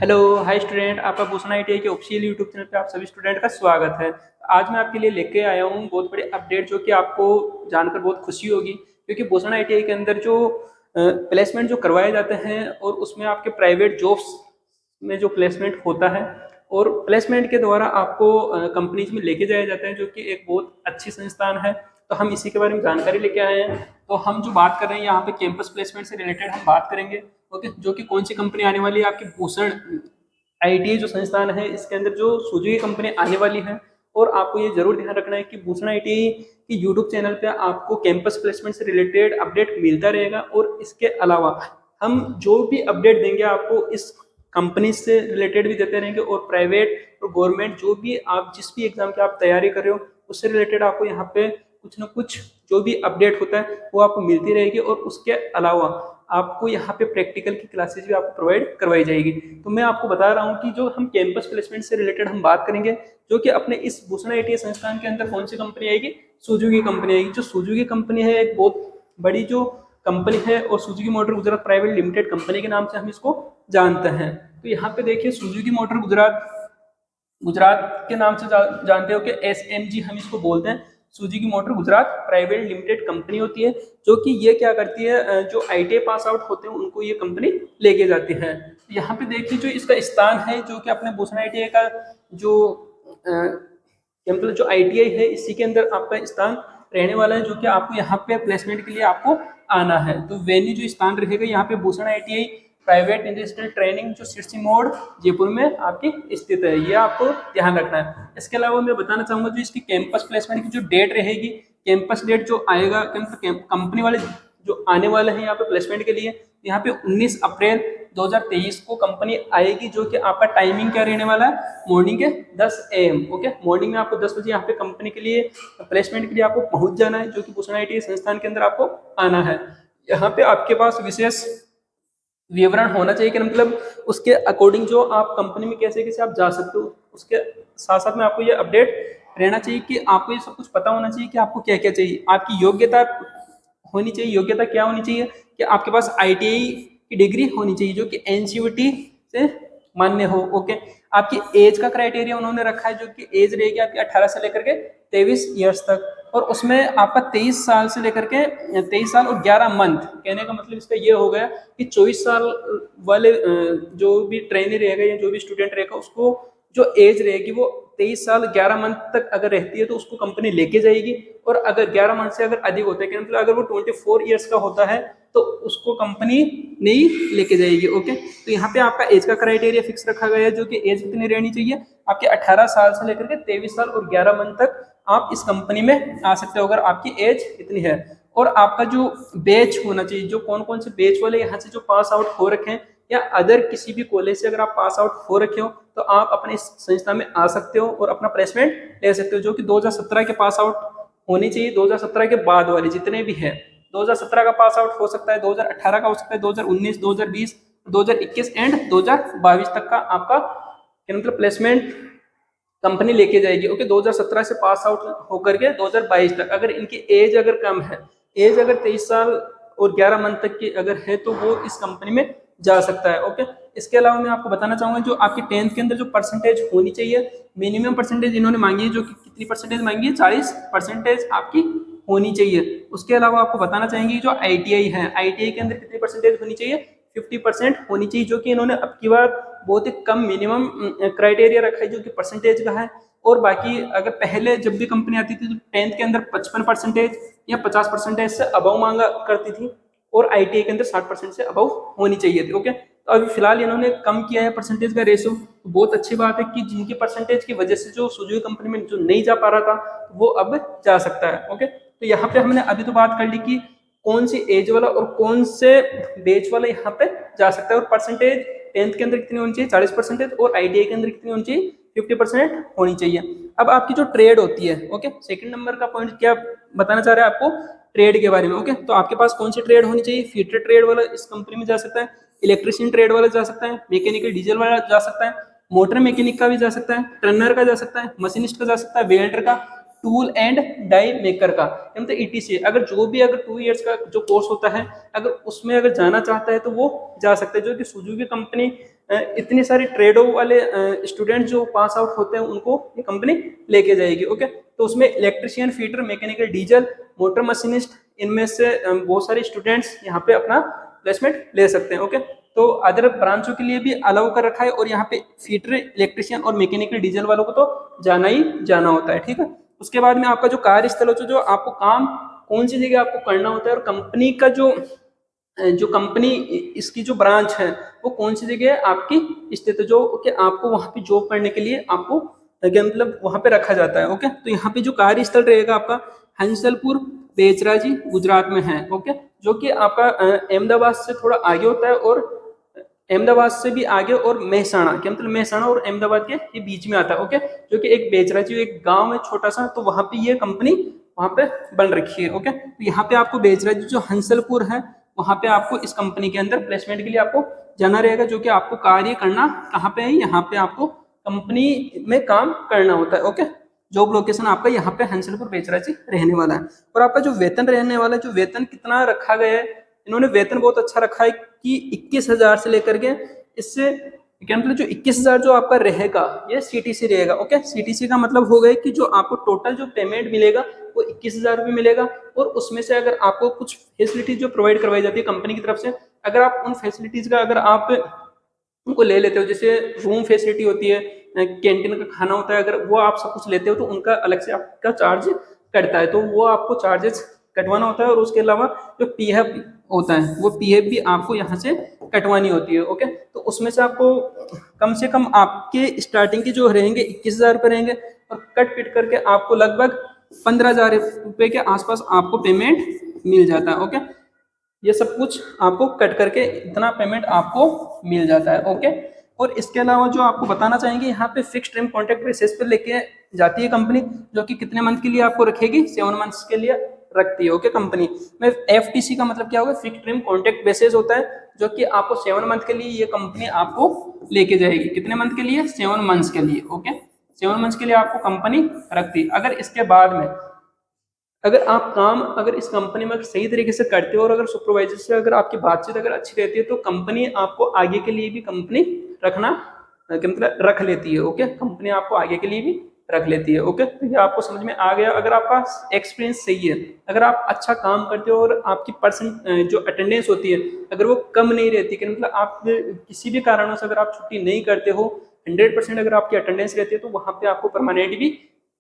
Hello hi student, आपका Bhushan ITI के official YouTube channel पे आप सभी स्टूडेंट का स्वागत है। आज मैं आपके लिए लेके आया हूँ बहुत बड़े अपडेट जो कि आपको जानकर बहुत खुशी होगी, क्योंकि भूषण आईटीआई के अंदर जो प्लेसमेंट जो करवाए जाते हैं और उसमें आपके प्राइवेट जॉब्स में जो प्लेसमेंट होता है और प्लेसमेंट के द्वारा आपको कंपनीज में लेके जाया जाता है, जो कि एक बहुत अच्छी संस्थान है। तो हम इसी के बारे में जानकारी लेके आए हैं। तो हम जो बात कर रहे हैं यहाँ पे कैंपस प्लेसमेंट से रिलेटेड हम बात करेंगे। ओके, जो कि कौन सी कंपनी आने वाली है आपकी भूषण आईटीआई जो संस्थान है इसके अंदर जो सुजुकी कंपनी आने वाली है। और आपको ये जरूर ध्यान रखना है कि भूषण आईटीआई की यूट्यूब चैनल पे आपको कैंपस प्लेसमेंट से रिलेटेड अपडेट मिलता रहेगा। और इसके अलावा हम जो भी अपडेट देंगे आपको इस कंपनी से रिलेटेड भी देते रहेंगे, और प्राइवेट और गवर्नमेंट जो भी आप जिस भी एग्जाम की आप तैयारी कर रहे हो उससे रिलेटेड आपको यहाँ पे कुछ ना कुछ जो भी अपडेट होता है वो आपको मिलती रहेगी। और उसके अलावा आपको यहाँ पे प्रैक्टिकल की क्लासेस भी आपको प्रोवाइड करवाई जाएगी। तो मैं आपको बता रहा हूँ कि जो हम कैंपस प्लेसमेंट से रिलेटेड हम बात करेंगे, जो कि अपने इस भूषण आईटीआई संस्थान के अंदर कौन सी कंपनी आएगी, सुजुकी कंपनी आएगी। जो सुजुकी कंपनी है एक बहुत बड़ी जो कंपनी है, और Suzuki motor Gujarat private limited company के नाम से हम इसको जानते हैं। तो यहाँ पे देखिए सुजुकी मोटर गुजरात गुजरात के नाम से जानते हो कि एसएमजी हम इसको बोलते हैं। Suzuki motor Gujarat private limited company होती है, जो कि ये क्या करती है, जो आईटीआई पास आउट होते हैं उनको ये कंपनी लेके जाती है। यहाँ पे देखिए जो इसका स्थान है, जो कि अपने भूषण आईटीआई का जो मतलब जो आईटीआई है इसी के अंदर आपका स्थान रहने वाला है, जो कि आपको यहाँ पे प्लेसमेंट के लिए आपको आना है। तो वेन्यू जो स्थान रहेगा यहाँ पे Bhushan ITI private industrial training जो सिरसी मोड़ जयपुर में आपकी स्थित है, ये आपको ध्यान रखना है। इसके अलावा मैं बताना चाहूंगा जो इसकी कैंपस प्लेसमेंट की जो डेट रहेगी, कैंपस डेट जो आएगा कंपनी वाले जो आने वाले हैं यहाँ पे प्लेसमेंट के लिए, यहाँ पे 19 अप्रैल 2023 को कंपनी आएगी। जो कि आपका टाइमिंग क्या रहने वाला है, मॉर्निंग के 10 AM। ओके, मॉर्निंग में आपको 10 बजे यहाँ पे कंपनी के लिए प्लेसमेंट के लिए आपको पहुंच जाना है, जो कि भूषण आईटीआई संस्थान के अंदर आपको आना है। यहाँ पे आपके पास विशेष विवरण होना चाहिए कि मतलब उसके अकॉर्डिंग जो आप कंपनी में कैसे कैसे आप जा सकते हो, उसके साथ साथ में आपको ये अपडेट रहना चाहिए कि आपको ये सब कुछ पता होना चाहिए कि आपको क्या क्या चाहिए। आपकी योग्यता होनी चाहिए। योग्यता क्या होनी चाहिए कि आपके पास आईटीआई की डिग्री होनी चाहिए जो कि एनसीईआरटी से मान्य हो। ओके, आपकी एज का क्राइटेरिया उन्होंने रखा है, जो कि एज रहेगी आपकी 18 से लेकर के 23 ईयर्स तक। और उसमें आपका 23 साल से लेकर के 23 साल और 11 मंथ, कहने का मतलब इसका ये हो गया कि 24 साल वाले जो भी ट्रेनी रहेगा या जो भी स्टूडेंट रहेगा उसको जो एज रहेगी वो 23 साल 11 मंथ तक अगर रहती है तो उसको कंपनी लेके जाएगी। और अगर 11 मंथ से अगर अधिक होता है, मतलब अगर वो 24 ईयर्स का होता है तो उसको कंपनी नहीं लेके जाएगी। ओके, तो यहाँ पे आपका एज का क्राइटेरिया फिक्स रखा गया है, जो कि एज कितनी रहनी चाहिए आपके 18 साल से लेकर के 23 साल और 11 मंथ तक आप इस कंपनी में आ सकते हो अगर आपकी एज इतनी है। और आपका जो बैच होना चाहिए, जो कौन कौन से बैच वाले यहाँ से जो पास आउट हो रखे हैं या अदर किसी भी कॉलेज से अगर आप पास आउट हो रखे हो तो आप अपने इस संस्था में आ सकते हो और अपना प्लेसमेंट ले सकते हो, जो कि 2017 के पास आउट होनी चाहिए। 2017 के बाद वाले जितने भी है, 2017 का पास आउट हो सकता है, 2018 का हो सकता है, 2019, 2020, 2021 एंड 2022 तक का आपका मतलब प्लेसमेंट कंपनी लेके जाएगी। ओके, 2017 से पास आउट होकर के 2022 तक अगर इनकी एज अगर कम है, एज अगर 23 साल और 11 मंथ तक की अगर है तो वो इस कंपनी में जा सकता है। ओके, इसके अलावा मैं आपको बताना चाहूंगा जो आपकी 10th के अंदर जो परसेंटेज होनी चाहिए, मिनिमम परसेंटेज इन्होंने मांगी है, जो कि कितनी परसेंटेज मांगी है, 40% आपकी होनी चाहिए। उसके अलावा आपको बताना चाहेंगे जो आईटीआई है, आईटीआई के अंदर कितनी परसेंटेज होनी चाहिए, 50% होनी चाहिए, जो कि इन्होंने अब की बार बहुत ही कम मिनिमम क्राइटेरिया रखा है जो कि परसेंटेज का है। और बाकी अगर पहले जब भी कंपनी आती थी तो 10th के अंदर 55% या 50% से अबव मांगा करती थी, और आईटीआई के अंदर 60% से अबव होनी चाहिए थी। ओके, तो अभी फिलहाल इन्होंने कम किया है परसेंटेज का रेशो, तो बहुत अच्छी बात है कि जिनकी परसेंटेज की वजह से जो सुजुकी कंपनी में जो नहीं जा पा रहा था वो अब जा सकता है। ओके, तो यहाँ पे हमने अभी तो बात कर ली कि कौन सी एज वाला और कौन से बेच वाला यहाँ पे जा सकता है, और परसेंटेज 10th के अंदर कितनी होनी चाहिए, 40%, और आईटीआई के अंदर कितनी होनी चाहिए, 50% होनी चाहिए। अब आपकी जो ट्रेड होती है, ओके, सेकंड नंबर का पॉइंट क्या बताना चाह रहे हैं आपको, ट्रेड के बारे में। ओके, तो आपके पास कौन सी ट्रेड होनी चाहिए, फीटर ट्रेड वाला इस कंपनी में जा सकता है, इलेक्ट्रिशियन ट्रेड वाला जा सकता है, मैकेनिकल डीजल वाला जा सकता है, मोटर मैकेनिक का भी जा सकता है, टर्नर का जा सकता है, मशीनिस्ट का जा सकता है, वेल्डर का, टूल एंड डाई मेकर का, मतलब ईटीसी। अगर जो भी अगर 2 इयर्स का जो कोर्स होता है, अगर उसमें अगर जाना चाहता है तो वो जा सकता है। जो कि सुजुकी कंपनी इतनी सारी ट्रेडों वाले स्टूडेंट जो पास आउट होते हैं उनको ये कंपनी लेके जाएगी। ओके, तो उसमें electrician, fitter, mechanical, diesel, motor machinist, इनमें से बहुत सारे स्टूडेंट्स यहाँ पे अपना प्लेसमेंट ले सकते हैं। ओके, तो अदर ब्रांचों के लिए भी अलाउ कर रखा है, और यहाँ पे फीटर, इलेक्ट्रिशियन और मैकेनिकल, डीजल वालों को तो जाना ही जाना होता है। ठीक है, उसके बाद में आपका जो कार्यस्थल होता है, जो आपको काम कौन सी जगह आपको करना होता है, और कंपनी का जो कंपनी इसकी जो ब्रांच है वो कौन सी जगह है आपकी स्थित है, जो कि आपको वहां पे जॉब करने के लिए आपको मतलब वहां पे रखा जाता है। ओके, तो यहाँ पे जो कार्यस्थल रहेगा आपका हंसलपुर बेचराजी गुजरात में है। ओके, जो कि आपका अहमदाबाद से थोड़ा आगे होता है, और अहमदाबाद से भी आगे, और मेहसाणा के मतलब मेहसाणा और अहमदाबाद के ये बीच में आता है। ओके, जो कि एक बेचराजी एक गांव है छोटा सा, तो वहां पे ये कंपनी वहां पे बन रखी है। ओके, तो यहाँ पे आपको बेचराजी जो हंसलपुर है वहां पे आपको इस कंपनी के अंदर प्लेसमेंट के लिए आपको जाना रहेगा। जो कि आपको कार्य करना कहाँ पे है, यहाँ पे आपको कंपनी में काम करना होता है। ओके, जॉब लोकेशन आपका यहाँ पे हंसलपुर बेचराजी रहने वाला है। और आपका जो वेतन रहने वाला है, जो वेतन कितना रखा गया है, इन्होंने वेतन बहुत अच्छा रखा है कि 21,000 से लेकर के इससे क्या मतलब जो 21,000 जो आपका रहेगा ये सीटीसी रहेगा। ओके, सीटीसी का मतलब हो गया कि जो आपको टोटल जो पेमेंट मिलेगा वो 21,000 रुपये मिलेगा, और उसमें से अगर आपको कुछ फैसिलिटीज जो प्रोवाइड करवाई जाती है कंपनी की तरफ से, अगर आप उन फैसिलिटीज का अगर आप उनको ले लेते हो, जैसे रूम फैसिलिटी होती है, कैंटीन का खाना होता है, अगर वो आप सब कुछ लेते हो तो उनका अलग से आपका चार्ज कटता है, तो वो आपको चार्जेस कटवाना होता है। और उसके अलावा जो पीएफ होता है वो पीएफ भी आपको यहाँ से कटवानी होती है। ओके, तो उसमें से आपको कम से कम आपके स्टार्टिंग के जो रहेंगे 21,000 रुपये रहेंगे, और कट पिट करके आपको लगभग 15,000 रुपये के आसपास आपको पेमेंट मिल जाता है। ओके, ये सब कुछ आपको कट करके इतना पेमेंट आपको मिल जाता है। ओके, और इसके अलावा जो आपको बताना चाहेंगे, यहाँ पे फिक्स टर्म कॉन्ट्रैक्ट बेसिस पर लेके जाती है कंपनी, जो कि कितने मंथ के लिए आपको रखेगी, 7 मंथ्स के लिए रखती है। ओके, कंपनी में एफटीसी का मतलब क्या होगा, फिक्स टर्म कॉन्ट्रैक्ट बेसिस होता है, जो कि आपको 7 मंथ के लिए ये कंपनी आपको लेके जाएगी। कितने मंथ के लिए, 7 मंथ्स के लिए। ओके, 7 मंथ्स के लिए आपको कंपनी रखती है। अगर इसके बाद में अगर आप काम अगर इस कंपनी में सही तरीके से करते हो, और अगर सुपरवाइजर से अगर आपकी बातचीत अगर अच्छी रहती है, तो कंपनी आपको आगे के लिए भी कंपनी रखना मतलब रख लेती है। ओके, कंपनी आपको आगे के लिए भी रख लेती है। ओके, तो ये आपको समझ में आ गया। अगर आपका एक्सपीरियंस सही है, अगर आप अच्छा काम करते हो, और आपकी परसेंट जो अटेंडेंस होती है अगर वो कम नहीं रहती, कि मतलब आप किसी भी कारणों से अगर आप छुट्टी नहीं करते हो, 100% अगर आपकी अटेंडेंस रहती है, तो वहां पे आपको परमानेंट भी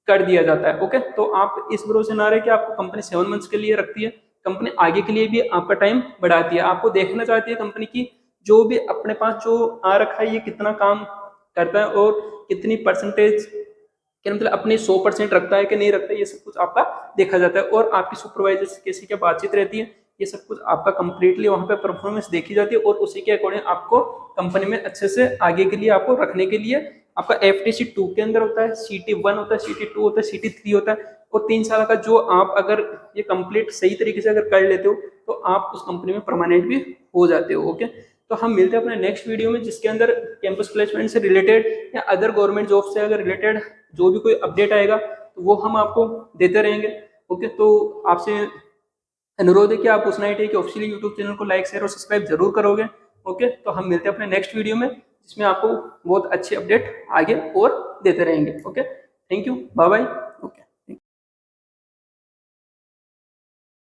कर दिया जाता है। ओके, तो आप इस भरोसे ना रहे कि आपको कंपनी 7 मंथ्स के लिए रखती है, कंपनी आगे के लिए भी आपका टाइम बढ़ाती है। आपको देखना चाहती है कंपनी की जो भी अपने पास जो आ रखा है ये कितना काम करता है, और कितनी परसेंटेज कि मतलब अपने 100% रखता है कि नहीं रखता है, ये सब कुछ आपका देखा जाता है। और आपकी सुपरवाइजर से कैसी क्या बातचीत रहती है, ये सब कुछ आपका कंप्लीटली वहाँ पे परफॉर्मेंस देखी जाती है, और उसी के अकॉर्डिंग आपको कंपनी में अच्छे से आगे के लिए आपको रखने के लिए आपका FTC 2 के अंदर होता है, CT1 होता है, CT2 होता है, CT3 होता है, और 3 साल का जो आप अगर ये कंप्लीट सही तरीके से अगर कर लेते हो तो आप उस कंपनी में परमानेंट भी हो जाते हो। ओके, तो हम मिलते हैं अपने नेक्स्ट वीडियो में, जिसके अंदर कैंपस प्लेसमेंट से रिलेटेड या अदर गवर्नमेंट जॉब से अगर रिलेटेड जो भी कोई अपडेट आएगा तो वो हम आपको देते रहेंगे। ओके, तो आपसे अनुरोध है कि आप उस नाइट के ऑफिशियल यूट्यूब चैनल को लाइक, शेयर और सब्सक्राइब जरूर करोगे। ओके, तो हम मिलते हैं अपने नेक्स्ट वीडियो में, जिसमें आपको बहुत अच्छी अपडेट आगे और देते रहेंगे। Okay, thank you, bye bye.